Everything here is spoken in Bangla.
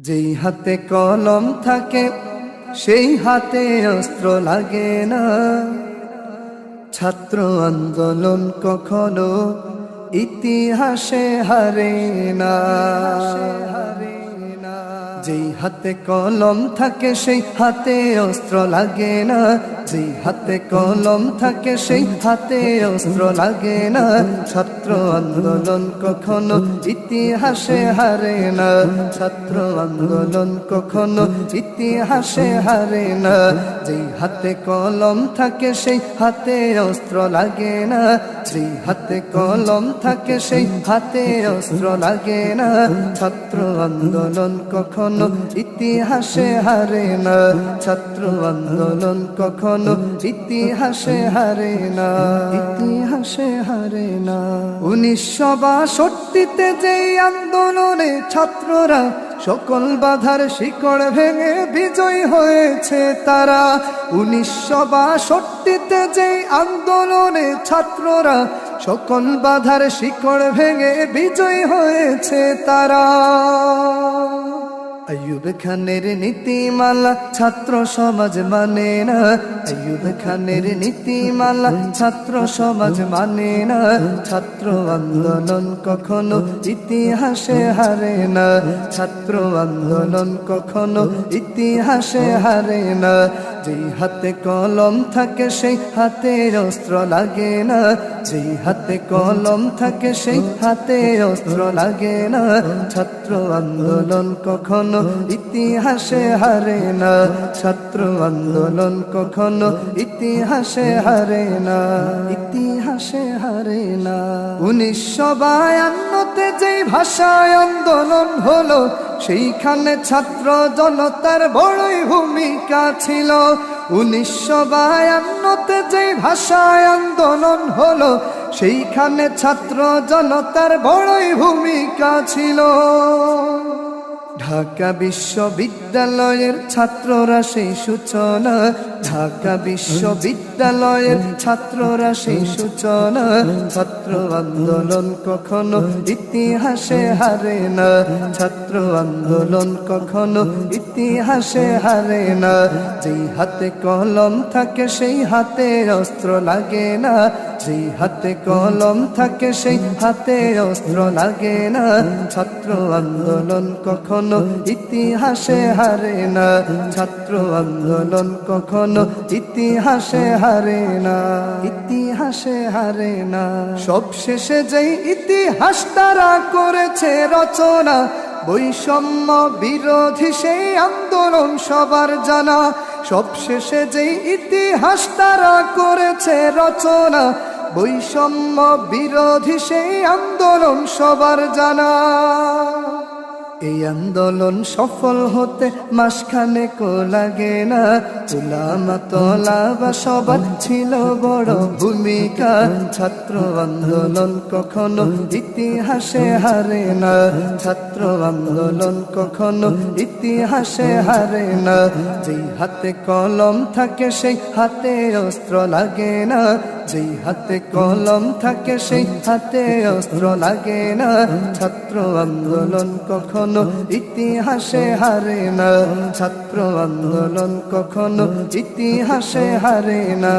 যেই হাতে কলম থাকে সেই হাতে অস্ত্র লাগে না। ছাত্র আন্দোলন কখনো ইতিহাসে হারে না। যেই হাতে কলম থাকে সেই হাতে অস্ত্র লাগে না। যেই হাতে কলম থাকে সেই হাতে অস্ত্র লাগে না। ছাত্র আন্দোলন কখনো ইতিহাসে হারে না। ছাত্র আন্দোলন কখনো ইতিহাসে হারে না। যেই হাতে কলম থাকে সেই হাতে অস্ত্র লাগে না। যেই হাতে কলম থাকে সেই হাতে অস্ত্র লাগে না। ছাত্র আন্দোলন কখনো ইতিহাসে হারে না। ছাত্র আন্দোলন কখনো ইতিহাসে হারে না। ইতিহাসে হারে না। 1962-তে যেই আন্দোলনে ছাত্ররা সকল বাধার শিকড় ভেঙে বিজয় হয়েছে তারা। 1962-তে যেই আন্দোলনে ছাত্ররা সকল বাধার শিকড় ভেঙে বিজয় হয়েছে তারা। আইয়ুব খানের নীতিমালা ছাত্র সমাজ মানে না। আইয়ুব খানের নীতিমালা ছাত্র সমাজ মানে না। ছাত্র আন্দোলন কখনো ইতিহাসে হারে না। ছাত্র আন্দোলন কখনো ইতিহাসে হারে না। যেই হাতে কলম থাকে সেই হাতে অস্ত্র লাগে না। যেই হাতে কলম থাকে সেই হাতে অস্ত্র লাগে না। ছাত্র আন্দোলন কখনো ইতিহাসে হারে না। ছাত্র আন্দোলন কখনো ইতিহাসে হারে না। ইতিহাসে হারে না। 1952-তে যেই ভাষায় আন্দোলন হলো সেইখানে ছাত্র জনতার বড়ই ভূমিকা ছিল। 1952-তে যেই ভাষায় আন্দোলন হলো সেইখানে ছাত্র জনতার বড়ই ভূমিকা ছিল। ঢাকা বিশ্ববিদ্যালয়ের ছাত্ররা সেই সূচনা। ঢাকা বিশ্ববিদ্যালয়ের ছাত্ররা সেই সূচনা। ছাত্র আন্দোলন কখনো ইতিহাসে হারে না। ছাত্র আন্দোলন কখনো ইতিহাসে হারে না। যেই হাতে কলম থাকে সেই হাতে অস্ত্র লাগে না। যেই হাতে কলম থাকে সেই হাতে অস্ত্র লাগে না। ছাত্র আন্দোলন কখনো ইতিহাসে হারে না। ছাত্র আন্দোলন কখনো ইতিহাসে হারে না। ইতিহাসে হারে না। সবশেষে যেই ইতিহাস তারা করেছে রচনা, বৈষম্য বিরোধী সেই আন্দোলন সবার জানা। সবশেষে যেই ইতিহাস তারা করেছে রচনা, বৈষম্য বিরোধী সেই আন্দোলন সবার জানা। এই আন্দোলন সফল হতে মাসখানেকও লাগে না। উলামা তোলাবা সবার ছিল বড় ভূমিকা। ছাত্র আন্দোলন কখনো ইতিহাসে হারে না। ছাত্র আন্দোলন কখনো ইতিহাসে হারে না। যেই হাতে কলম থাকে সেই হাতে অস্ত্র লাগে না। যেই হাতে কলম থাকে সেই হাতে অস্ত্র লাগে না। ছাত্র আন্দোলন কখনো ইতিহাসে হারে না। ছাত্র আন্দোলন কখনো ইতিহাসে হারে না।